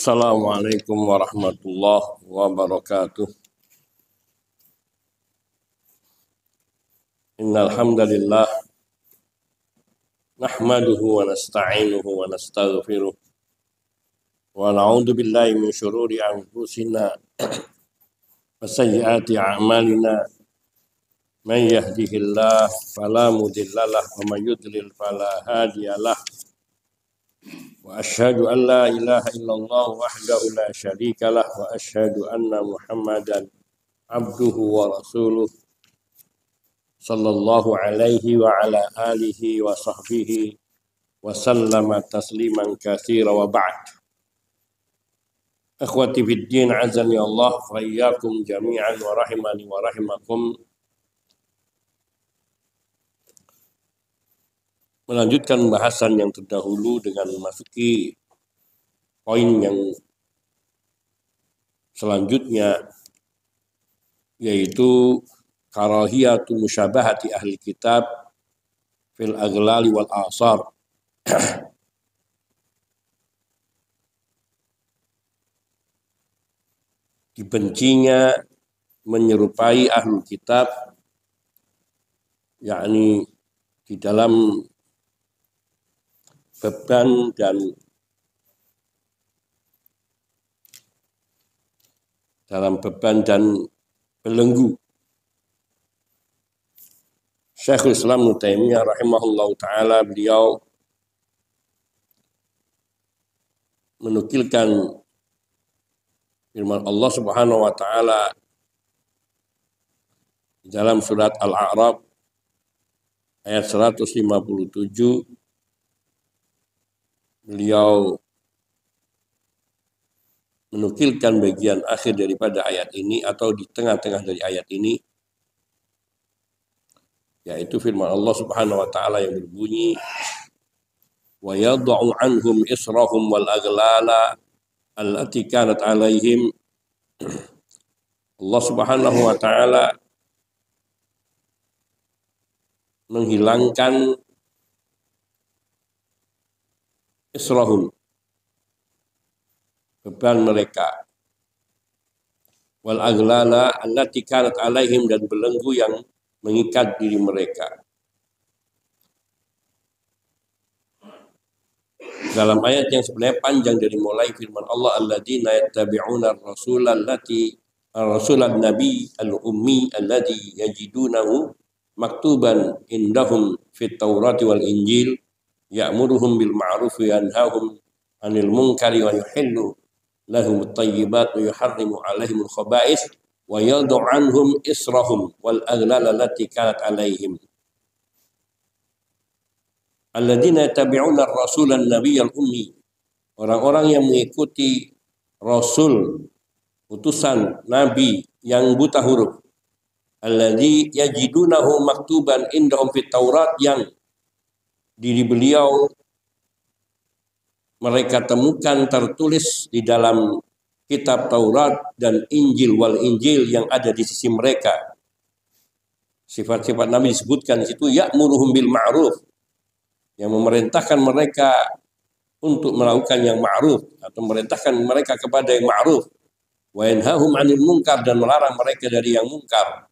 Assalamualaikum warahmatullahi wabarakatuh. Innal hamdalillah nahmaduhu wa nasta'inuhu wa nastaghfiruh wa na'udzu billahi min syururi anfusina wa sayyiati a'malina. Man yahdihillahu fala mudhillalah wa may yudlil fala hadiyalah. Wa asyhadu an la ilaha illallah wahdahu la syarikalah wa asyhadu anna Muhammadan abduhu wa rasuluh sallallahu alaihi wa ala alihi wa sahbihi wa sallama tasliman katsira wa ba'd. Akhwati fid din azani Allah wa iyyakum jami'an wa rahimani wa rahimakum. Melanjutkan bahasan yang terdahulu dengan memasuki poin yang selanjutnya, yaitu karahiyatu musyabahati ahli kitab fil aghlali wal asar. Dibencinya menyerupai ahli kitab, yakni di dalam beban dan belenggu. Syekhul Islam Ibnu Taimiyah rahimahullahu taala, beliau menukilkan firman Allah Subhanahu wa taala di dalam surat Al-A'raf ayat 157. Beliau menukilkan bagian akhir daripada ayat ini atau di tengah-tengah dari ayat ini, yaitu firman Allah Subhanahu wa taala yang berbunyi wa yad'u anhum israhum wal aghlala allati kanat alaihim. Allah Subhanahu wa taala menghilangkan israhum, beban mereka, wal aghlala allati kanat alaihim, dan belenggu yang mengikat diri mereka. Dalam ayat yang sebenarnya panjang, dari mulai firman Allah alladzina yattabi'una ar-rasulan nabi al-ummi alladzi yajidunahu maktuban indahum fit taurati wal injil ya'muruhum bil ma'ruf wa yanhahum 'anil munkari wa yuhillu lahum at-tayyibat wa yuharrimu 'alaihimul khaba'ith wa yad'u 'anhum israhum wal aghlal allati kanat 'alaihim. Alladzina yattabi'una ar-rasulan nabiyyal ummi, orang-orang yang mengikuti rasul, utusan nabi yang buta huruf. Alladzi yajidunahu maktuban indahum fit taurat, yang diri beliau mereka temukan tertulis di dalam kitab Taurat dan Injil, wal Injil, yang ada di sisi mereka. Sifat-sifat Nabi disebutkan di situ, ya'muruhum bil ma'ruf, yang memerintahkan mereka untuk melakukan yang ma'ruf atau memerintahkan mereka kepada yang ma'ruf, wa yanhahum 'anil munkar, dan melarang mereka dari yang munkar,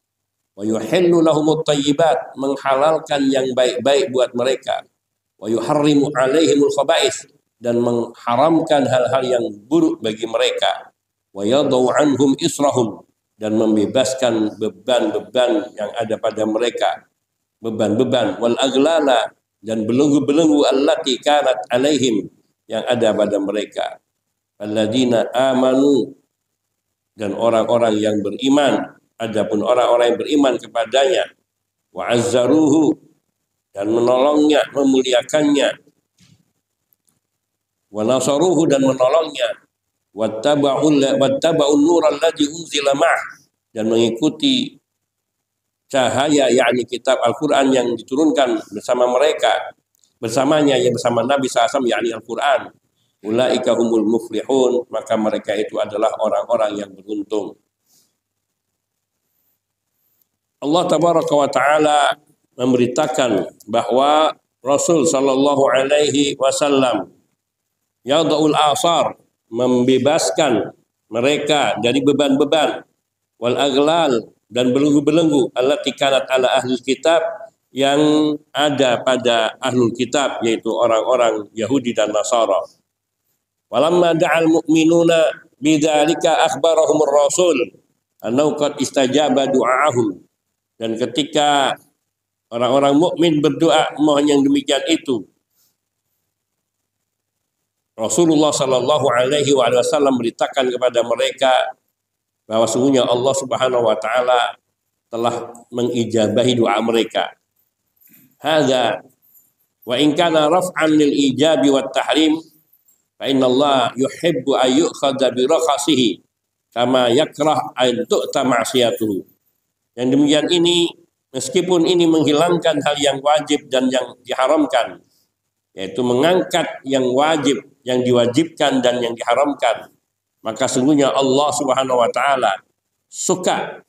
wa yuhillu lahumut thayyibat, menghalalkan yang baik-baik buat mereka, wa yuharrimu 'alaihimul khaba'ith, dan mengharamkan hal-hal yang buruk bagi mereka, wa yadau anhum israhum, dan membebaskan beban-beban yang ada pada mereka, beban-beban, wal aghlala, dan belenggu-belenggu allati kanat alaihim, yang ada pada mereka. Alladzina amanu, dan orang-orang yang beriman, adapun orang-orang yang beriman kepadanya, wa azzaruhu, dan menolongnya, memuliakannya, wa nasaruhu, dan menolongnya, wattaba'un nural ladzi unzila ma'ah, dan mengikuti cahaya, yakni kitab Al-Quran yang diturunkan bersama mereka, bersamanya, yang bersama Nabi SAW, yakni Al-Quran. Ulaika humul muflihun, maka mereka itu adalah orang-orang yang beruntung. Allah Tabaraka wa Ta'ala memberitakan bahwa Rasul sallallahu alaihi wasallam yada'ul asar, membebaskan mereka dari beban-beban, wal aghlal, dan belenggu-belenggu, allati kanat ala ahli kitab, yang ada pada ahlul kitab, yaitu orang-orang Yahudi dan Nasara. Walamma da'al mu'minuna bidzalika akhbarahumur rasul annahu qad istajaba du'aahum. Dan ketika orang-orang mukmin berdoa mohon yang demikian itu, Rasulullah Shallallahu Alaihi Wasallam beritakan kepada mereka bahwa sungguhnya Allah Subhanahu Wa Taala telah mengijabahi doa mereka. Hadza wa in kana raf'an lil ijabi wat tahrim fa inna Allah yuhibbu ay yu'khadha bi rakhasihi kama yakrah an tu'ta ma'siyatuhu. Yang demikian ini, meskipun ini menghilangkan hal yang wajib dan yang diharamkan, yaitu mengangkat yang wajib, yang diwajibkan dan yang diharamkan, maka sungguhnya Allah Subhanahu wa taala suka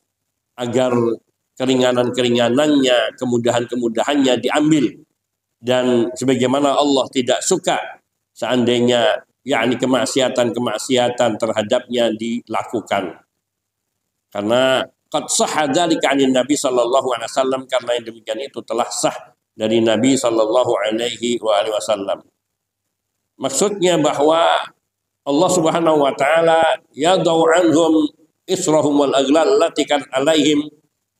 agar keringanan-keringanannya, kemudahan-kemudahannya diambil, dan sebagaimana Allah tidak suka seandainya yakni kemaksiatan-kemaksiatan terhadapnya dilakukan. Karena qad sahha dzalika 'anil Nabi sallallahu alaihi wasallam, karena yang demikian itu telah sah dari Nabi sallallahu alaihi wasallam. Maksudnya bahwa Allah Subhanahu wa taala yadau anhum israhum wal aghlal allati kan alaihim,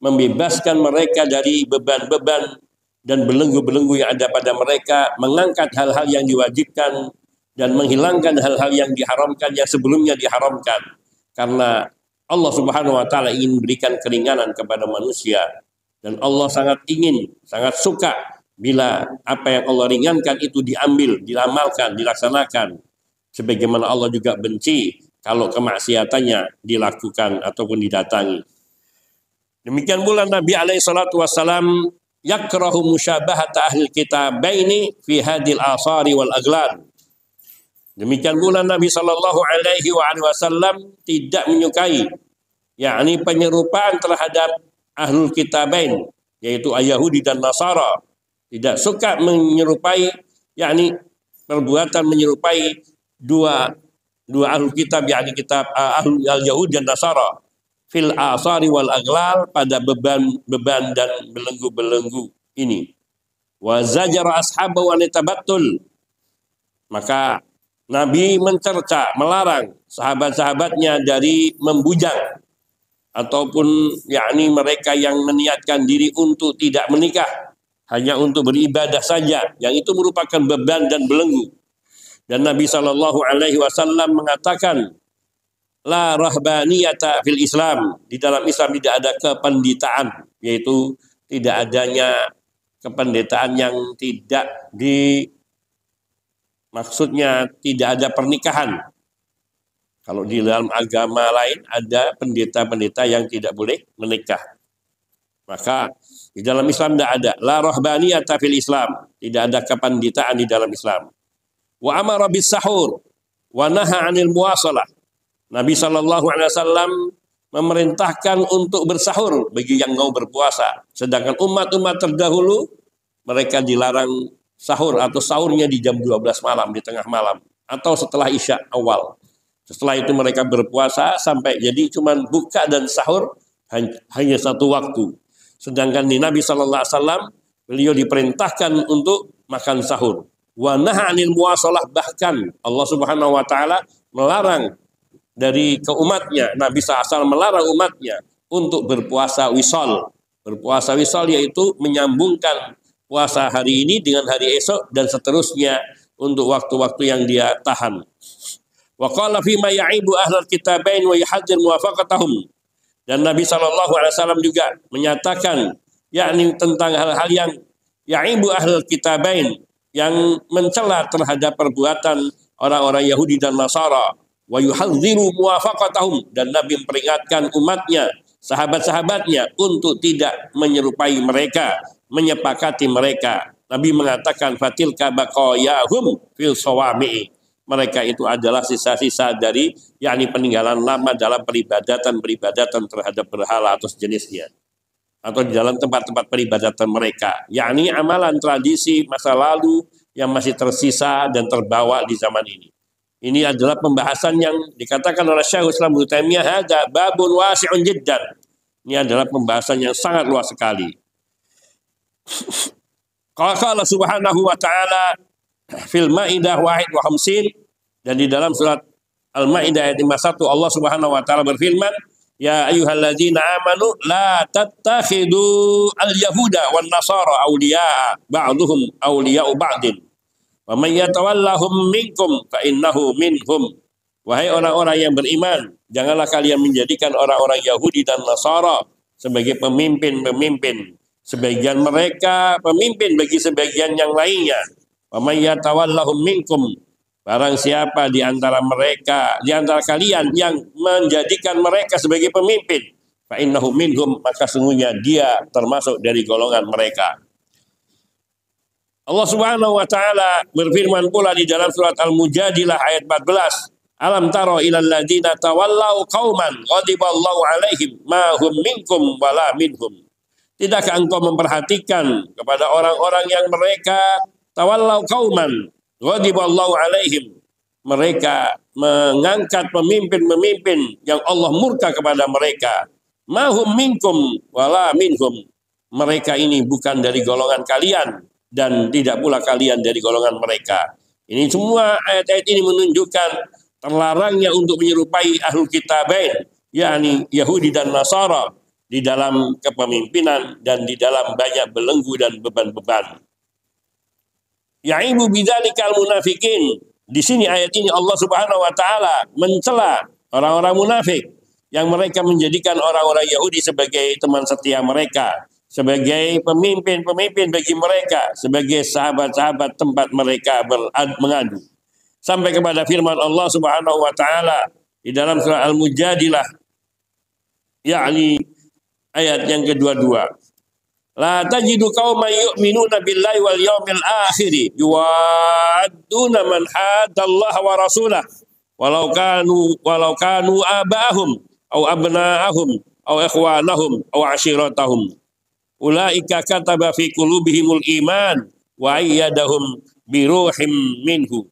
membebaskan mereka dari beban-beban dan belenggu-belenggu yang ada pada mereka, mengangkat hal-hal yang diwajibkan dan menghilangkan hal-hal yang diharamkan yang sebelumnya diharamkan. Karena Allah Subhanahu wa taala ingin berikan keringanan kepada manusia, dan Allah sangat ingin, sangat suka bila apa yang Allah ringankan itu diambil, diamalkan, dilaksanakan. Sebagaimana Allah juga benci kalau kemaksiatannya dilakukan ataupun didatangi. Demikian pula Nabi alaihi salatu wassalam yakrahu musyabahata ahli kitabaini fi hadil asari wal aghlal. Demikian pula Nabi sallallahu alaihi wasallam tidak menyukai yakni penyerupaan terhadap ahlul kitabain, yaitu Yahudi dan Nasara. Tidak suka menyerupai yakni perbuatan menyerupai dua ahlul kitab, yakni kitab ahlul Yahudi dan Nasara, fil asari wal aghlal, pada beban-beban dan belenggu-belenggu ini. Wa zajara ashabahu an tabattul, maka Nabi mencerca, melarang sahabat-sahabatnya dari membujang ataupun yakni mereka yang meniatkan diri untuk tidak menikah, hanya untuk beribadah saja, yang itu merupakan beban dan belenggu. Dan Nabi Shallallahu Alaihi Wasallam mengatakan, la rahbaniyata fil Islam, di dalam Islam tidak ada kependetaan, yaitu tidak adanya kependetaan yang tidak maksudnya tidak ada pernikahan. Kalau di dalam agama lain ada pendeta-pendeta yang tidak boleh menikah. Maka di dalam Islam tidak ada. La rahbaniyata fil Islam, tidak ada kependetaan di dalam Islam. Wa amara bis sahur wa naha 'anil muwasalah. Nabi sallallahu alaihi wasallam memerintahkan untuk bersahur bagi yang mau berpuasa. Sedangkan umat-umat terdahulu mereka dilarang sahur atau sahurnya di jam 12 malam, di tengah malam, atau setelah Isya awal. Setelah itu mereka berpuasa sampai, jadi cuman buka dan sahur hanya satu waktu. Sedangkan di Nabi Sallallahu Alaihi Wasallam beliau diperintahkan untuk makan sahur. Wa naha 'anil muwasalah, bahkan Allah Subhanahu Wa Taala melarang dari keumatnya, Nabi SAW melarang umatnya untuk berpuasa wisal. Berpuasa wisal yaitu menyambungkan puasa hari ini dengan hari esok dan seterusnya untuk waktu-waktu yang dia tahan. Wa qala fi ma ya'ibu ahlal kitabain wa yuhadzir muwafaqatahum. Dan Nabi SAW juga menyatakan yakni tentang hal-hal yang ya'ibu ahlal kitabain, yang mencela terhadap perbuatan orang-orang Yahudi dan Nasara. Wa yuhadziru muwafaqatahum, dan Nabi memperingatkan umatnya, sahabat-sahabatnya untuk tidak menyerupai mereka, menyepakati mereka. Nabi mengatakan fatilka baqayahum fil sawami'i, mereka itu adalah sisa-sisa dari yakni peninggalan lama dalam peribadatan terhadap berhala atau sejenisnya, atau di dalam tempat-tempat peribadatan mereka, yakni amalan tradisi masa lalu yang masih tersisa dan terbawa di zaman ini. Ini adalah pembahasan yang dikatakan oleh Syekhul Islam Ibnu Taimiyah, hadza babun wasi'un jiddan. Ini adalah pembahasan yang sangat luas sekali. Qala subhanahu wa ta'ala fil Maidah 51, dan di dalam surat Al-Maidah ayat 51 Allah Subhanahu wa taala berfirman, ya ayyuhalladzina amanu la tattakhidu al-yahuda wan nasara awliya ba'dhum awliya'u ba'din wa may yatawallahum minkum fa innahu minhum. Wahai orang-orang yang beriman, janganlah kalian menjadikan orang-orang Yahudi dan Nasara sebagai pemimpin-pemimpin, sebagian mereka pemimpin bagi sebagian yang lainnya. Wa may yatawallahum minkum, barang siapa di antara mereka, di antara kalian yang menjadikan mereka sebagai pemimpin, fa innahu minhum, maka sungguhnya dia termasuk dari golongan mereka. Allah Subhanahu wa taala berfirman pula di dalam surat Al-Mujadilah ayat 14, alam taro ilal ladzina tawallau qauman ghadiballahu alaihim ma hum minkum wala minhum. Tidakkah engkau memperhatikan kepada orang-orang yang mereka tawallau qauman ghadiballahu alaihim, mereka mengangkat pemimpin-pemimpin yang Allah murka kepada mereka. Mahum minkum wala minhum, mereka ini bukan dari golongan kalian dan tidak pula kalian dari golongan mereka. Ini semua ayat-ayat ini menunjukkan terlarangnya untuk menyerupai ahlul kitabain, yakni Yahudi dan Nasara, di dalam kepemimpinan dan di dalam banyak belenggu dan beban-beban. Ya'ibu bidzalikal munafikin. Di sini ayat ini Allah Subhanahu wa taala mencela orang-orang munafik yang mereka menjadikan orang-orang Yahudi sebagai teman setia mereka, sebagai pemimpin-pemimpin bagi mereka, sebagai sahabat-sahabat tempat mereka mengadu. Sampai kepada firman Allah Subhanahu wa taala di dalam surah Al-Mujadilah, yakni ayat yang kedua-dua. La tajidu qauman yu'minuna billahi wal yawmil akhir yuwadduna man haddallaha wa rasulahu walau kanu abahum aw abnaahum aw ikhwanahum aw ashiratahum ulaika kataba fi qulubihimul iman wa ayyadahum bi ruhim minhu.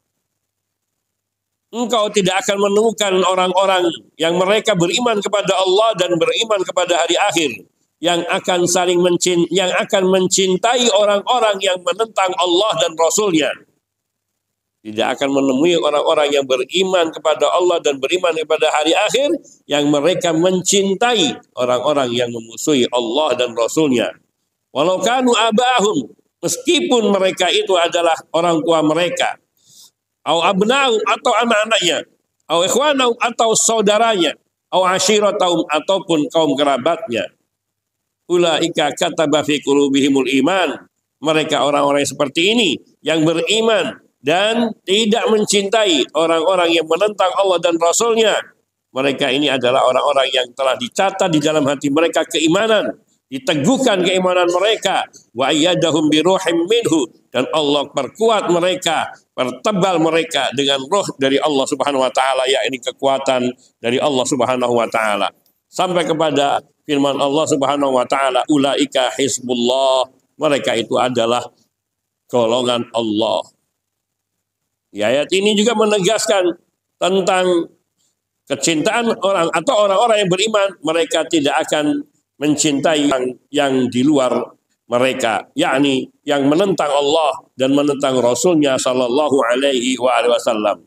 Engkau tidak akan menemukan orang-orang yang mereka beriman kepada Allah dan beriman kepada hari akhir yang akan mencintai orang-orang yang menentang Allah dan Rasul-Nya. Tidak akan menemui orang-orang yang beriman kepada Allah dan beriman kepada hari akhir yang mereka mencintai orang-orang yang memusuhi Allah dan Rasul-Nya. Walau kanu abahum, meskipun mereka itu adalah orang tua mereka, au abna'um atau anak-anaknya, au ikhwanahum atau saudaranya, au ashiratahum ataupun kaum kerabatnya. Ulaika kataba fi qulubihimul iman. Mereka orang-orang seperti ini yang beriman dan tidak mencintai orang-orang yang menentang Allah dan Rasul-Nya. Mereka ini adalah orang-orang yang telah dicatat di dalam hati mereka keimanan, diteguhkan keimanan mereka, wa ayyadahum bi ruhim minhu, dan Allah perkuat mereka, pertebal mereka dengan roh dari Allah Subhanahu wa taala, yakni kekuatan dari Allah Subhanahu wa taala. Sampai kepada firman Allah Subhanahu wa taala, ulaika hizbullah, mereka itu adalah golongan Allah. Di ayat ini juga menegaskan tentang kecintaan orang atau orang-orang yang beriman, mereka tidak akan mencintai yang di luar mereka, yakni yang menentang Allah dan menentang Rasul-Nya sallallahu alaihi wasallam.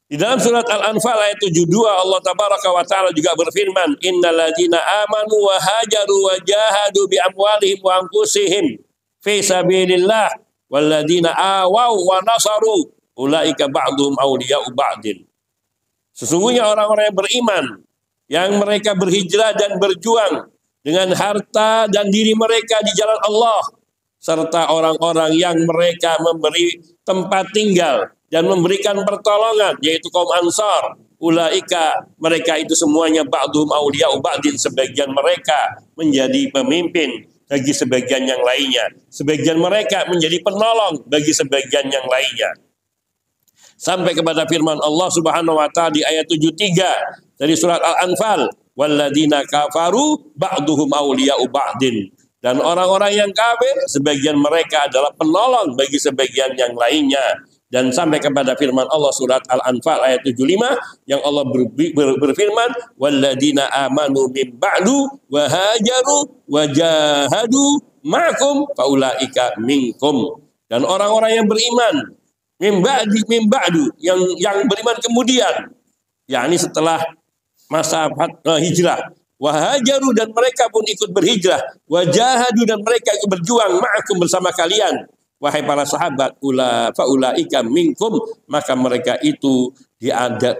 Di dalam surat Al-Anfal ayat 72 Allah tabaraka wa taala juga berfirman, innal ladzina amanu wa hajaru wa jahadu bi amwalihim wa anfusihim fi sabilillah wal ladzina awaw wa nasaru ulaika ba'dhum awliya'u ba'din. Sesungguhnya orang-orang yang beriman yang mereka berhijrah dan berjuang dengan harta dan diri mereka di jalan Allah, serta orang-orang yang mereka memberi tempat tinggal dan memberikan pertolongan, yaitu kaum Ansar. Ulaika, mereka itu semuanya ba'dhum awliya'u ba'din, sebagian mereka menjadi pemimpin bagi sebagian yang lainnya, sebagian mereka menjadi penolong bagi sebagian yang lainnya. Sampai kepada firman Allah Subhanahu wa taala di ayat 73 dari surat Al-Anfal, walladzina kafaru ba'dhum awliya'u ba'din, dan orang-orang yang kafir sebagian mereka adalah penolong bagi sebagian yang lainnya. dan sampai kepada firman Allah surat Al-Anfal ayat 75 yang Allah berfirman walladzina amanu min ba'du wa hajaru wa jahadu ma'akum faulaika minkum, dan orang-orang yang beriman min ba'du yang beriman kemudian, yakni setelah masa hijrah, wahajaru dan mereka pun ikut berhijrah, wajahadu dan mereka ikut berjuang ma'akum bersama kalian, wahai para sahabat, faulaika minkum, maka mereka itu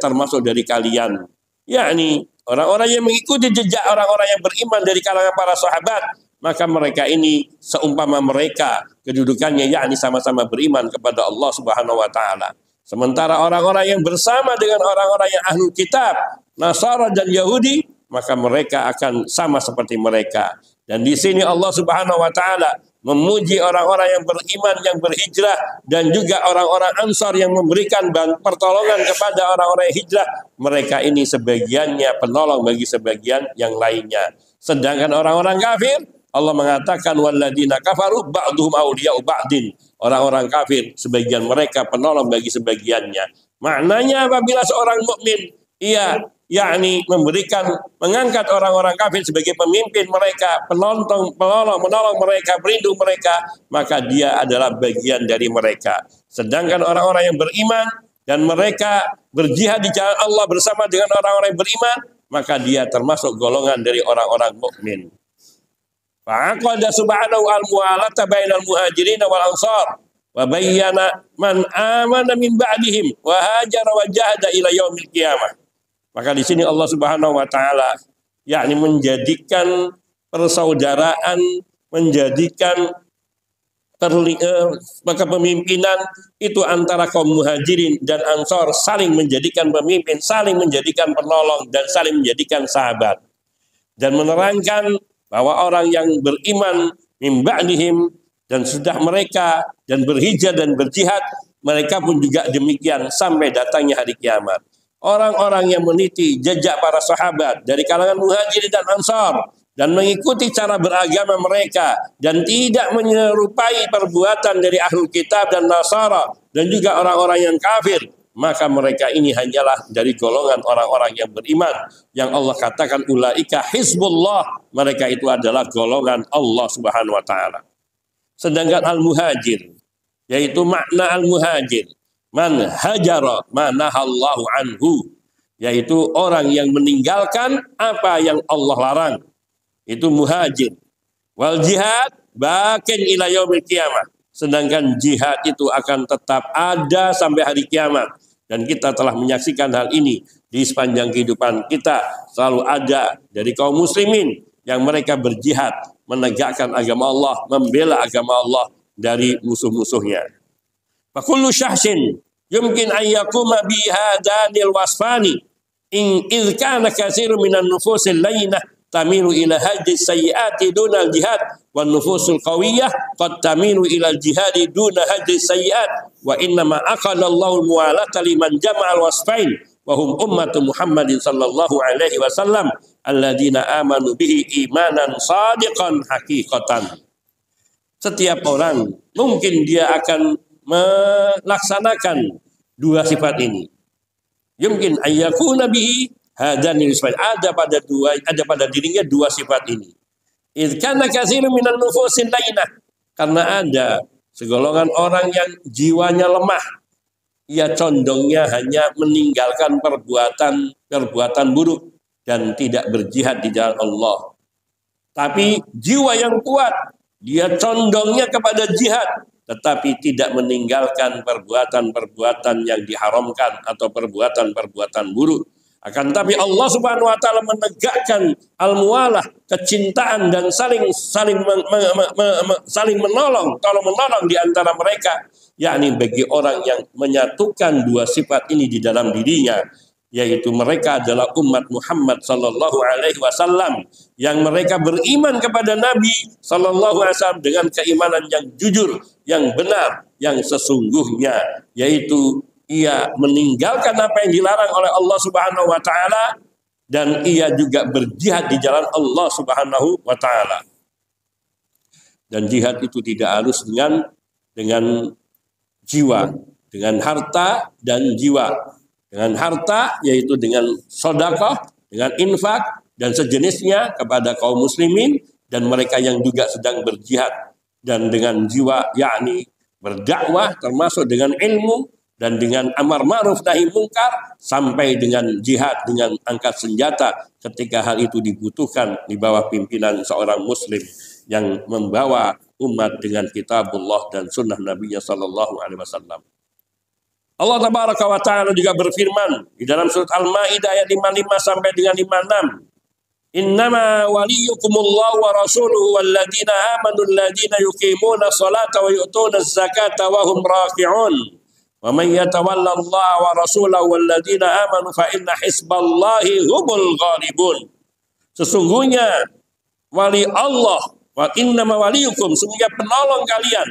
termasuk dari kalian, yakni orang-orang yang mengikuti jejak orang-orang yang beriman dari kalangan para sahabat, maka mereka ini seumpama mereka kedudukannya, yakni sama-sama beriman kepada Allah Subhanahu wa taala. Sementara orang-orang yang bersama dengan orang-orang yang ahlul kitab, Nasara dan Yahudi, maka mereka akan sama seperti mereka. Dan di sini Allah Subhanahu wa taala memuji orang-orang yang beriman, yang berhijrah, dan juga orang-orang Ansar yang memberikan pertolongan kepada orang-orang yang hijrah. Mereka ini sebagiannya penolong bagi sebagian yang lainnya. Sedangkan orang-orang kafir, Allah mengatakan walladzina kafaru ba'duhum awliya'u ba'din. Orang-orang kafir sebagian mereka penolong bagi sebagiannya. Maknanya apabila seorang mukmin yakni mengangkat orang-orang kafir sebagai pemimpin mereka, menolong mereka, berlindung mereka, maka dia adalah bagian dari mereka. Sedangkan orang-orang yang beriman dan mereka berjihad di jalan Allah bersama dengan orang-orang yang beriman, maka dia termasuk golongan dari orang-orang mukmin. Fa'aqada subhanahu al-mu'alata bainal muhajirin wal ansar wa bayyana man amana min ba'dihim wa hajara wa jahada ila yaumil qiyamah. Maka di sini Allah Subhanahu wa taala yakni menjadikan persaudaraan, menjadikan kepemimpinan itu antara kaum muhajirin dan ansar, saling menjadikan pemimpin, saling menjadikan penolong, dan saling menjadikan sahabat, dan menerangkan bahwa orang yang beriman min ba'dihim dan sudah mereka dan berhijrah dan berjihad, mereka pun juga demikian sampai datangnya hari kiamat. Orang-orang yang meniti jejak para sahabat dari kalangan muhajirin dan ansar dan mengikuti cara beragama mereka dan tidak menyerupai perbuatan dari ahlul kitab dan nasara dan juga orang-orang yang kafir, maka mereka ini hanyalah dari golongan orang-orang yang beriman yang Allah katakan ulaika hizbullah, mereka itu adalah golongan Allah Subhanahu wa taala. Sedangkan al-muhajir, yaitu makna al-muhajir, man hajara manahallahu anhu, yaitu orang yang meninggalkan apa yang Allah larang, itu muhajir. Wal jihad bakin ila yaumil qiyamah, sedangkan jihad itu akan tetap ada sampai hari kiamat. Dan kita telah menyaksikan hal ini di sepanjang kehidupan kita. Selalu ada dari kaum muslimin yang mereka berjihad, menegakkan agama Allah, membela agama Allah dari musuh-musuhnya. Fakullu syahsin yumkin an yakuma bi hadanil wasfani in idh kana katsirun minan nufusil layyinah tamilu ila hajji sayyiati dunal jihad wan nufusul qawiyah qad tamilu ila jihadi duna hajji sayyiat wa innama aqalallahu muwalata liman jama'al wasfain wa hum ummatu Muhammadin sallallahu alaihi wasallam alladzina amanu bihi imanan sadiqan haqiqatan. Setiap orang mungkin dia akan melaksanakan dua sifat ini. Yumkin ayyakuna bihi hadanil wasfain, ada pada dirinya dua sifat ini. Idz kana katsirun minan nufusin lainah, karena ada segolongan orang yang jiwanya lemah, ia condongnya hanya meninggalkan perbuatan buruk dan tidak berjihad di jalan Allah. Tapi jiwa yang kuat, dia condongnya kepada jihad, tetapi tidak meninggalkan perbuatan-perbuatan yang diharamkan atau perbuatan-perbuatan buruk. Akan tapi Allah Subhanahu wa taala menegakkan al-muwalah, kecintaan dan saling menolong di antara mereka, yakni bagi orang yang menyatukan dua sifat ini di dalam dirinya, yaitu mereka adalah umat Muhammad sallallahu alaihi wasallam yang mereka beriman kepada Nabi sallallahu alaihi wasallam dengan keimanan yang jujur, yang benar, yang sesungguhnya, yaitu ia meninggalkan apa yang dilarang oleh Allah Subhanahu wa taala dan ia juga berjihad di jalan Allah Subhanahu wa taala. Dan jihad itu tidak harus dengan jiwa, dengan harta dan jiwa. Dengan harta yaitu dengan sedekah, dengan infak dan sejenisnya kepada kaum muslimin dan mereka yang juga sedang berjihad, dan dengan jiwa yakni berdakwah termasuk dengan ilmu dan dengan amar ma'ruf nahi mungkar sampai dengan jihad dengan angkat senjata ketika hal itu dibutuhkan di bawah pimpinan seorang muslim yang membawa umat dengan kitabullah dan sunnah Nabi sallallahu alaihi wasallam. Allah tabaraka wa taala juga berfirman di dalam surat Al-Maidah ayat 55 sampai dengan 56. Innama waliyukumullah wa rasuluhu walladzina amanu alladzina yuqimuna sholata wa yu'tuna zakata wa hum raki'un. Wa man yatawalla Allah wa rasulahu walladzina amanu fa inna hizballahi humul ghalibun. Sesungguhnya wali Allah, wa innama waliyukum, sesungguhnya penolong kalian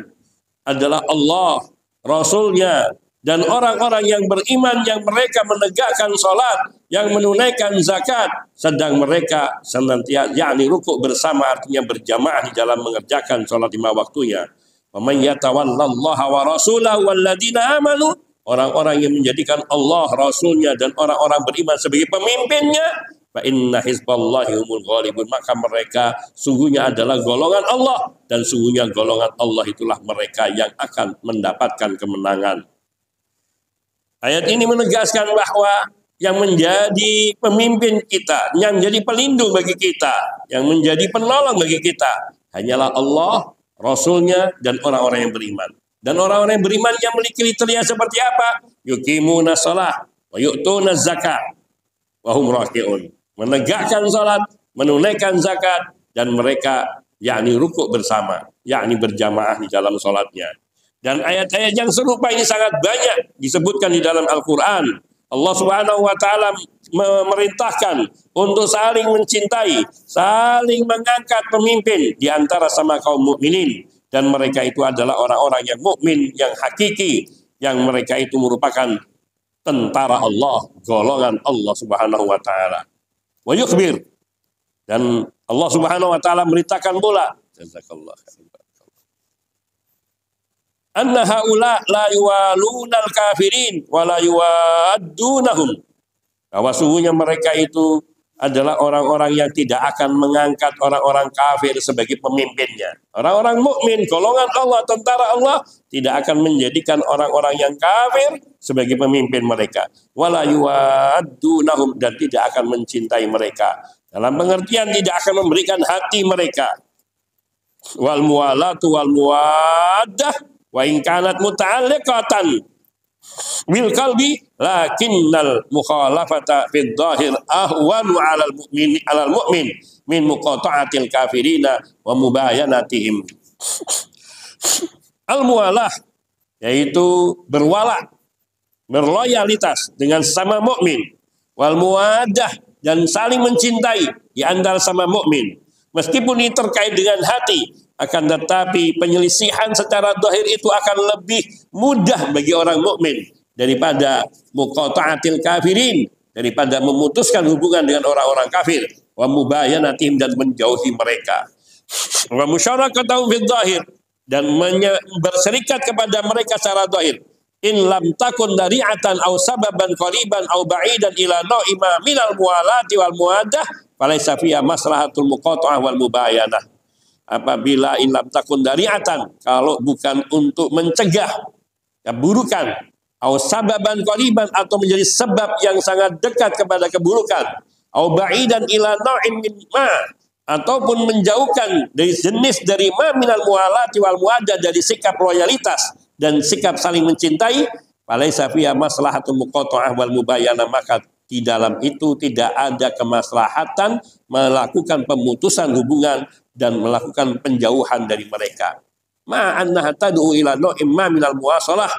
adalah Allah, Rasulnya, dan orang-orang yang beriman yang mereka menegakkan sholat, yang menunaikan zakat, sedang mereka senantiasa yakni rukuk bersama, artinya berjamaah di dalam mengerjakan sholat 5 waktunya. Wa may yatawallallaha wa rasulahu walladzina amanu, orang-orang yang menjadikan Allah, Rasulnya, dan orang-orang beriman sebagai pemimpinnya, fa inna hizballahi humul ghalibun, maka mereka sungguhnya adalah golongan Allah, dan sungguhnya golongan Allah itulah mereka yang akan mendapatkan kemenangan. Ayat ini menegaskan bahwa yang menjadi pemimpin kita, yang menjadi pelindung bagi kita, yang menjadi penolong bagi kita hanyalah Allah, Rasulnya, dan orang-orang yang beriman. Dan orang-orang yang beriman yang memiliki kriteria seperti apa? Yuqimuna shalah wa yu'tuna zakat wa hum raki'un. Menegakkan salat, menunaikan zakat, dan mereka yakni rukuk bersama, yakni berjamaah di dalam salatnya. Dan ayat-ayat yang serupa ini sangat banyak disebutkan di dalam Al-Quran. Allah Subhanahu wa taala memerintahkan untuk saling mencintai, saling mengangkat pemimpin di antara sama kaum mukminin, dan mereka itu adalah orang-orang yang mukmin, yang hakiki, yang mereka itu merupakan tentara Allah, golongan Allah Subhanahu wa taala. Wa yukhbir, dan Allah Subhanahu wa taala merintahkan pula, jazakallah anna haula la yuwalunal kafirin wa la yuwaddunahum, bahwa sungguhnya mereka itu adalah orang-orang yang tidak akan mengangkat orang-orang kafir sebagai pemimpinnya. Orang-orang mukmin, golongan Allah, tentara Allah, tidak akan menjadikan orang-orang yang kafir sebagai pemimpin mereka. Wa la yuwaddunahum, dan tidak akan mencintai mereka. Dalam pengertian tidak akan memberikan hati mereka. Wal muwalatu wal muwaddah wa in kanat muta'alliqatan bil qalbi lakinnal mukhalafata fid dhahir ahwanu 'alal mu'min min muqata'atil kafirina wa mubayanatihim. Al-muwalah yaitu berwala, berloyalitas dengan sesama mukmin, wal muwaddah, dan saling mencintai di antara sama mukmin. Meskipun ini terkait dengan hati, akan tetapi penyelisihan secara zahir itu akan lebih mudah bagi orang mukmin daripada muqata'atil kafirin, daripada memutuskan hubungan dengan orang-orang kafir, wa mubayanatihim, dan menjauhi mereka, wa musyarakatahum fil zahir, dan berserikat kepada mereka secara zahir. In lam takun dari'atan aw sababan qariban aw ba'idan ila nau'ima minal muwalati wal muwaddah falaysa fiha maslahatul muqata'ah wal mubayanah. Apabila in lam takun dari'atan, kalau bukan untuk mencegah keburukan, aw sababan qariban, atau menjadi sebab yang sangat dekat kepada keburukan, aw ba'idan ila nau'in min ma, ataupun menjauhkan dari jenis dari ma minal muwalati wal muwaddah, dari sikap loyalitas dan sikap saling mencintai, falaisa fiha maslahatul muqata'ah wal mubayanah, maka di dalam itu tidak ada kemaslahatan melakukan pemutusan hubungan dan melakukan penjauhan dari mereka. Ma'annaha tad'u ila nau'im ma minal muwasalah.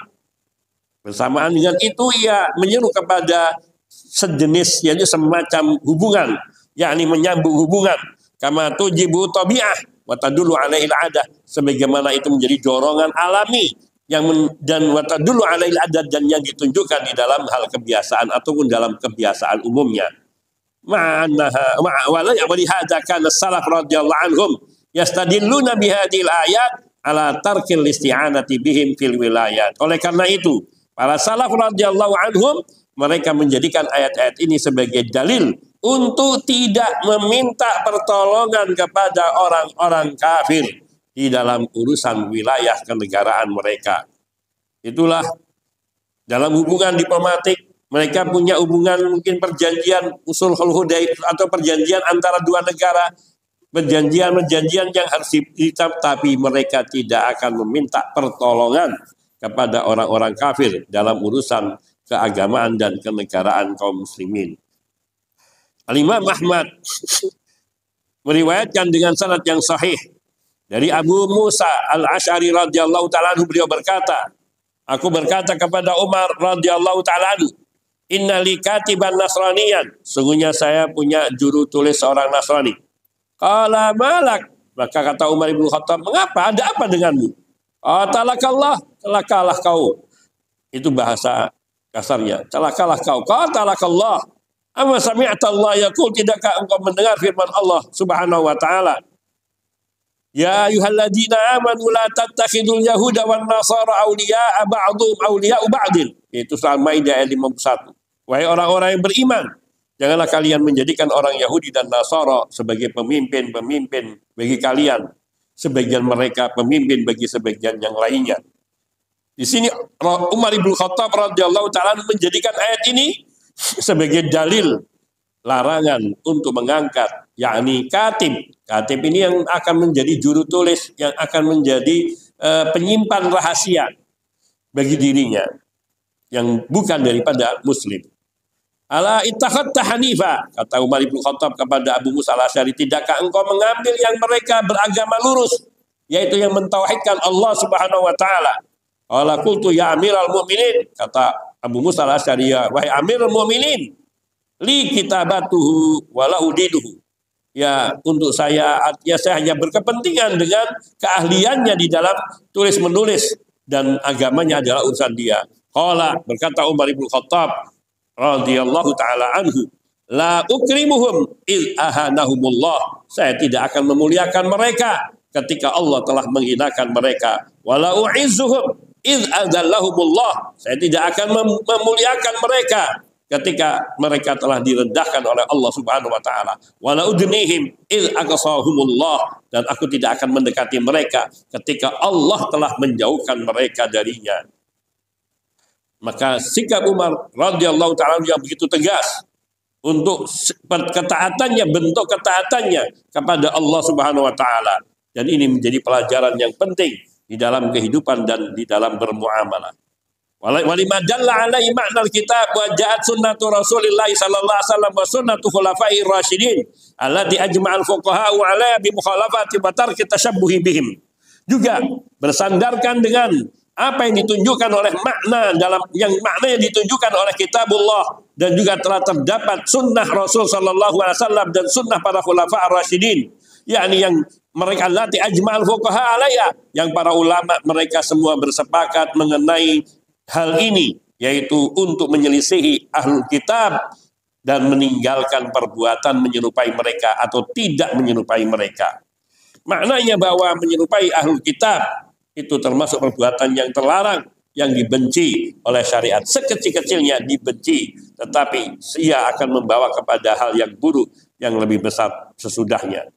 Bersamaan dengan itu ia menyeru kepada sejenis, yaitu semacam hubungan, yakni menyambung hubungan, kama tujibu tabi'ah wa tadullu alaihi al-'adah, sebagaimana itu menjadi dorongan alami dan wa tadullu alaihi al-'adah, dan yang ditunjukkan di dalam hal kebiasaan ataupun dalam kebiasaan umumnya. Ma'annaha wa hadza kana salaf radhiyallahu anhum yastadilluna bihadhil ayat ala tarkil isti'anati bihim fil wilayat. Oleh karena itu Para salaf radhiyallahu anhum, mereka menjadikan ayat-ayat ini sebagai dalil untuk tidak meminta pertolongan kepada orang-orang kafir di dalam urusan wilayah kenegaraan mereka. Itulah dalam hubungan diplomatik, mereka punya hubungan mungkin perjanjian usul Hudaybiyah atau perjanjian antara dua negara, perjanjian yang harus dicatat, tapi mereka tidak akan meminta pertolongan kepada orang-orang kafir dalam urusan keagamaan dan kenegaraan kaum muslimin. Al-Imam Ahmad meriwayatkan dengan sanad yang sahih dari Abu Musa Al-Asy'ari radhiyallahu ta'ala anhu, beliau berkata, aku berkata kepada Umar radhiyallahu ta'ala anhu, inna li katiban nasraniyan, sungguhnya saya punya juru tulis seorang Nasrani. Qala malak, maka kata Umar ibn Khattab, mengapa, ada apa denganmu? Talakallah, celakalah kau. Itu bahasa kasarnya, celakalah kau. Talakallah, amma sami'ta Allah yaqul, tidakkah engkau mendengar firman Allah Subhanahu wa taala? Ya ayyuhalladzina amanu la tattakhidul yahuda wan nasara awliya'a ba'dhum awliya'u ba'din. Itu surah Maidah ayat 51. Wahai orang-orang yang beriman, janganlah kalian menjadikan orang Yahudi dan Nasara sebagai pemimpin-pemimpin bagi kalian. Sebagian mereka pemimpin bagi sebagian yang lainnya. Di sini Umar ibn Khattab radhiyallahu ta'ala menjadikan ayat ini sebagai dalil larangan untuk mengangkat, yakni katib. Katib ini yang akan menjadi juru tulis, yang akan menjadi penyimpan rahasia bagi dirinya, yang bukan daripada muslim. Ala ittakhadta hanifa, kata Umar ibn Khattab kepada Abu Musa al-Asy'ari, tidakkah engkau mengambil yang mereka beragama lurus, yaitu yang mentauhidkan Allah Subhanahu wa taala? Qala qultu ya amiral mu'minin, kata Abu Musa al-Asy'ari, ya wahai amirul mu'minin, li kitabatuhu wa lahu dinuhu. Ya, untuk saya, artinya saya hanya berkepentingan dengan keahliannya di dalam tulis menulis, dan agamanya adalah urusan dia. Qala, berkata Umar ibn Khattab radhiyallahu ta'ala anhu, la ukrimuhum id ahanahumullah, saya tidak akan memuliakan mereka ketika Allah telah menghinakan mereka. Wala u'izzuhum id adzallahumullah, saya tidak akan memuliakan mereka ketika mereka telah direndahkan oleh Allah Subhanahu wa taala. Wala udnihim id aqsahumullah, dan aku tidak akan mendekati mereka ketika Allah telah menjauhkan mereka darinya. Maka sikap Umar radhiyallahu ta'ala yang begitu tegas untuk ketaatannya, bentuk ketaatannya kepada Allah Subhanahu wa taala, dan ini menjadi pelajaran yang penting di dalam kehidupan dan di dalam bermuamalah. Walima dalla alaihi ma'nal kitab wa ja'at sunnatu Rasulillah sallallahu alaihi wasallam wa sunnatu khulafa'ir rasyidin allati ajma'al fuqaha wa ala bi mukhalafati wa tarki tashabbuhi bihim. Juga bersandarkan dengan apa yang ditunjukkan oleh makna dalam yang maknanya ditunjukkan oleh kitabullah, dan juga telah terdapat sunnah Rasul sallallahu alaihi wasallam dan sunnah para khulafa ar-rasyidin, yakni yang mereka lati ajma'al fuqaha alaiha, yang para ulama mereka semua bersepakat mengenai hal ini, yaitu untuk menyelisihi ahlul kitab dan meninggalkan perbuatan menyerupai mereka atau tidak menyerupai mereka. Maknanya bahwa menyerupai ahlul kitab itu termasuk perbuatan yang terlarang, yang dibenci oleh syariat. Sekecil-kecilnya dibenci, tetapi ia akan membawa kepada hal yang buruk yang lebih besar sesudahnya.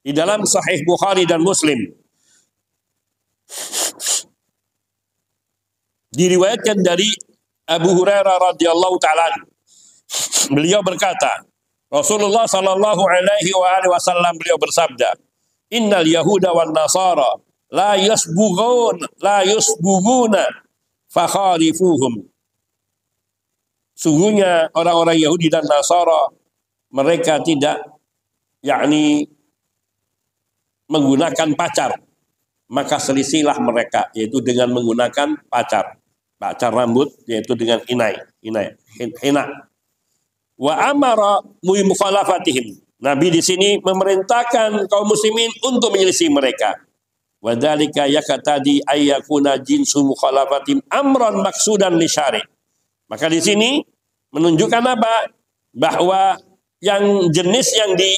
Di dalam Sahih Bukhari dan Muslim diriwayatkan dari Abu Hurairah radhiyallahu ta'ala, beliau berkata, Rasulullah sallallahu alaihi wasallam beliau bersabda, innal yahuda wan nasara la yusbuguna fakharifuhum. Sungguhnya orang-orang Yahudi dan Nasara mereka tidak yakni menggunakan pacar, maka selisilah mereka, yaitu dengan menggunakan pacar rambut, yaitu dengan hina. Wa amara mukhalafatihim. Nabi di sini memerintahkan kaum muslimin untuk menyelisih mereka. Wa dzalika yakatadi ayyakuna jinsu mukhalafatim amran maksudan li syari'. Maka di sini menunjukkan apa? Bahwa yang jenis yang di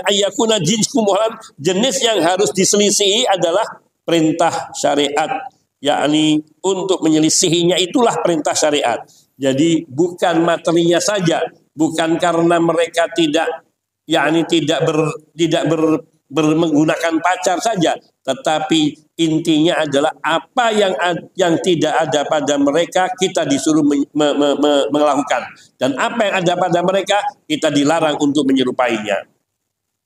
ayyakuna jinsu mukhalaf, jenis yang harus diselisihi adalah perintah syariat yakni untuk menyelisihinya itulah perintah syariat. Jadi bukan materinya saja, bukan karena mereka tidak yakni menggunakan pacar saja, tetapi intinya adalah apa yang tidak ada pada mereka kita disuruh melakukan, dan apa yang ada pada mereka kita dilarang untuk menyerupainya.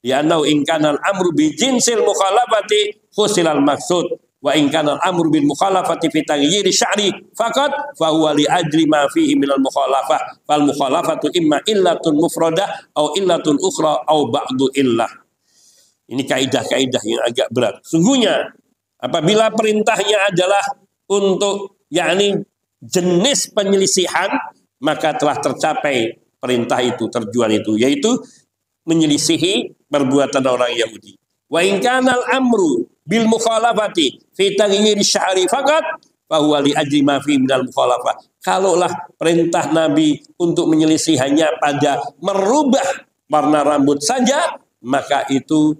Ya nau in kana al-amru bi jinsil mukhalafati khusilal maksud wa in kana al-amru bil mukhalafati fi taghyiri sya'ri faqat fa huwa li ajli ma fihi minal mukhalafah fal mukhalafatu imma illatun mufradah au illatun ukhra au ba'du illah. Ini kaidah-kaidah yang agak berat. Sungguhnya apabila perintahnya adalah untuk yakni jenis penyelisihan, maka telah tercapai perintah itu, tujuan itu, yaitu menyelisihi perbuatan orang Yahudi. Wa in kana al-amru bil mukhalafati fi taghyir sya'ri faqat fa huwa li ajli ma fi minal mukhalafah. Kalaulah perintah Nabi untuk menyelisih hanya pada merubah warna rambut saja, maka itu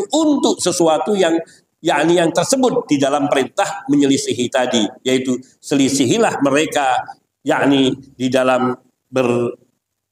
untuk sesuatu yang yakni yang tersebut di dalam perintah menyelisihi tadi, yaitu selisihilah mereka yakni di dalam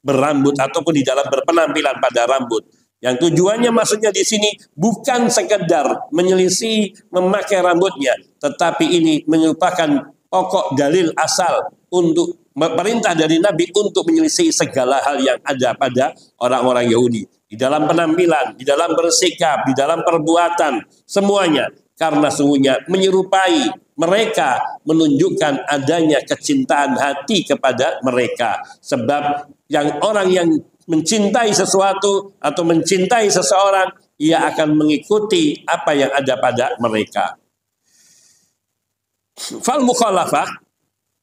berambut ataupun di dalam berpenampilan pada rambut. Yang tujuannya maksudnya di sini bukan sekedar menyelisih memakai rambutnya, tetapi ini merupakan pokok dalil asal untuk perintah dari Nabi untuk menyelisih segala hal yang ada pada orang-orang Yahudi. Di dalam penampilan, di dalam bersikap, di dalam perbuatan, semuanya. Karena sungguhnya menyerupai mereka, menunjukkan adanya kecintaan hati kepada mereka. Sebab orang yang mencintai sesuatu atau mencintai seseorang, ia akan mengikuti apa yang ada pada mereka. Fal mukhalafah,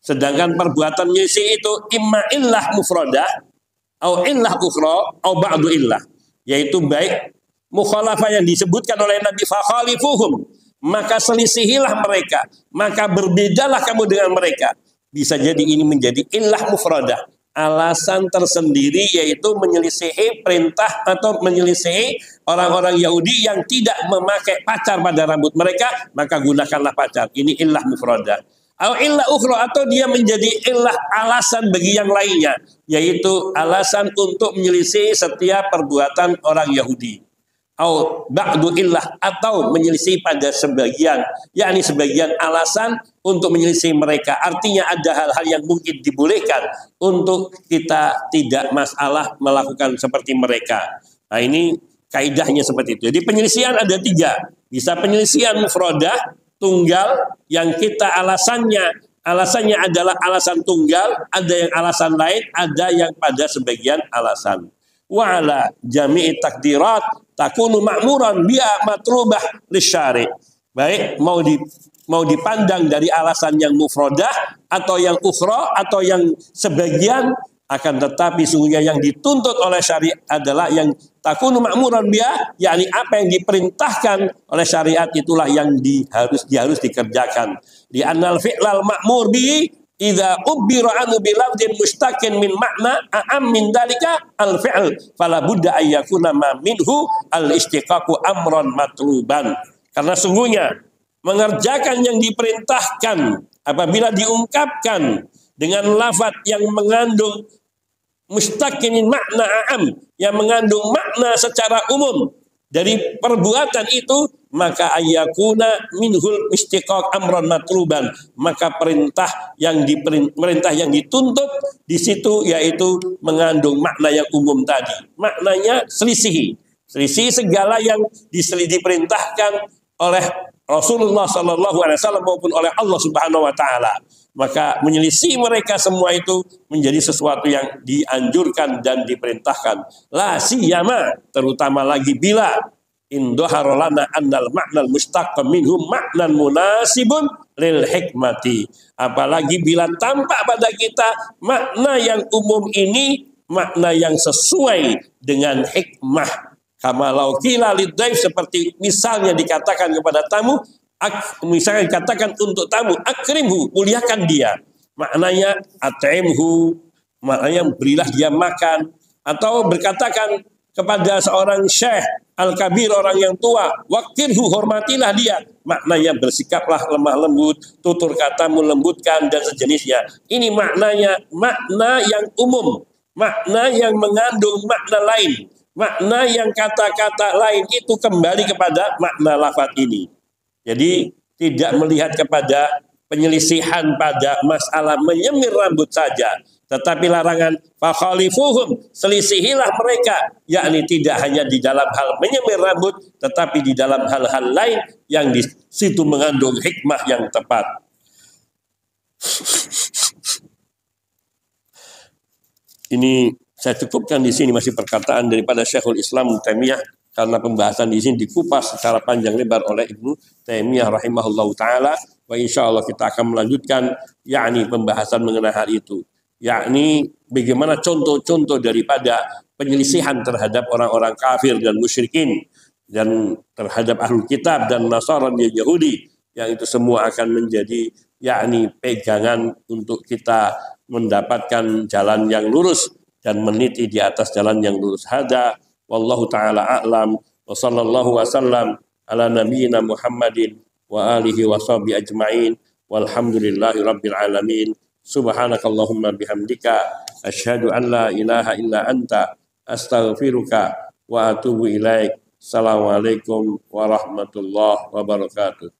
sedangkan perbuatan menyelisihi itu imma illah mufradah au illah ukhra au ba'du illah, yaitu baik mukhalafah yang disebutkan oleh Nabi fakhalifuhum, maka selisihilah mereka, maka berbedalah kamu dengan mereka. Bisa jadi ini menjadi illah mufradah, alasan tersendiri, yaitu menyelisihi perintah atau menyelisihi orang-orang Yahudi yang tidak memakai pacar pada rambut mereka, maka gunakanlah pacar. Ini illah mufradah. Atau illah ukhra, atau dia menjadi illah alasan bagi yang lainnya, yaitu alasan untuk menyelisih setiap perbuatan orang Yahudi. Atau ba'du illah, atau menyelisih pada sebagian, yakni sebagian alasan untuk menyelisih mereka. Artinya ada hal-hal yang mungkin dibolehkan untuk kita tidak masalah melakukan seperti mereka. Nah, ini kaidahnya seperti itu. Jadi penyelisihan ada 3. Bisa penyelisihan mufradah, tunggal, yang kita alasannya adalah alasan tunggal, ada yang alasan lain, ada yang pada sebagian alasan. Wa ala jami'i takdirat takunu ma'muran bi'a matlubah lisyari. Baik, mau dipandang dari alasan yang mufradah atau yang ukhra atau yang sebagian, akan tetapi sungguhnya yang dituntut oleh syariat adalah yang takunu ma'muran biha, yakni apa yang diperintahkan oleh syariat itulah yang harus dikerjakan. Di annal fi'lal ma'mur bi idza ubbira anhu bi lafdin mustaqin min makna a'am min dalika al fi'l fala budda ay yakuna ma minhu al istiqaqu amran matluban. Karena sungguhnya mengerjakan yang diperintahkan apabila diungkapkan dengan lafaz yang mengandung mustaqinin makna a'am, yang mengandung makna secara umum dari perbuatan itu, maka ayyakuna minhul istiqaq amran matluban, maka perintah yang dituntut di situ yaitu mengandung makna yang umum tadi. Maknanya selisih segala yang diperintahkan oleh Rasulullah SAW maupun oleh Allah Subhanahu wa taala. Maka menyelisih mereka semua itu menjadi sesuatu yang dianjurkan dan diperintahkan. La siyama, terutama lagi bila indoharolana annal ma'nal mustaqqa minhum ma'nan munasibun lil hikmati. Apalagi bila tampak pada kita makna yang umum ini, makna yang sesuai dengan hikmah. Kamalau kila liddaif, seperti misalnya dikatakan kepada tamu, misalnya dikatakan untuk tamu, akrimhu, muliakan dia. Maknanya at'imhu, maknanya berilah dia makan. Atau berkatakan kepada seorang syekh al-kabir, orang yang tua, waqirhu, hormatilah dia. Maknanya bersikaplah lemah lembut, tutur katamu lembutkan dan sejenisnya. Ini maknanya makna yang umum, makna yang mengandung makna lain, makna yang kata-kata lain itu kembali kepada makna lafaz ini. Jadi tidak melihat kepada penyelisihan pada masalah menyemir rambut saja, tetapi larangan fakhalifuhum, selisihilah mereka, yakni tidak hanya di dalam hal menyemir rambut, tetapi di dalam hal-hal lain yang di situ mengandung hikmah yang tepat. Ini saya cukupkan di sini, masih perkataan daripada Syekhul Islam Ibnu Taimiyah, karena pembahasan di sini dikupas secara panjang lebar oleh Ibnu Taimiyah rahimahullahu taala. Wa insyaallah kita akan melanjutkan yakni pembahasan mengenai hal itu, yakni bagaimana contoh-contoh daripada penyelisihan terhadap orang-orang kafir dan musyrikin dan terhadap ahlul kitab dan Nasara dan Yahudi, yang itu semua akan menjadi yakni pegangan untuk kita mendapatkan jalan yang lurus dan meniti di atas jalan yang lurus. Hada wallahu taala a'lam wa sallallahu wasallam ala nabiyyina Muhammadin wa alihi wa sahbihi ajma'in walhamdulillahi rabbil alamin. Subhanakallahumma bihamdika asyhadu an la ilaha illa anta astaghfiruka wa atubu ilaik. Assalamualaikum warahmatullahi wabarakatuh.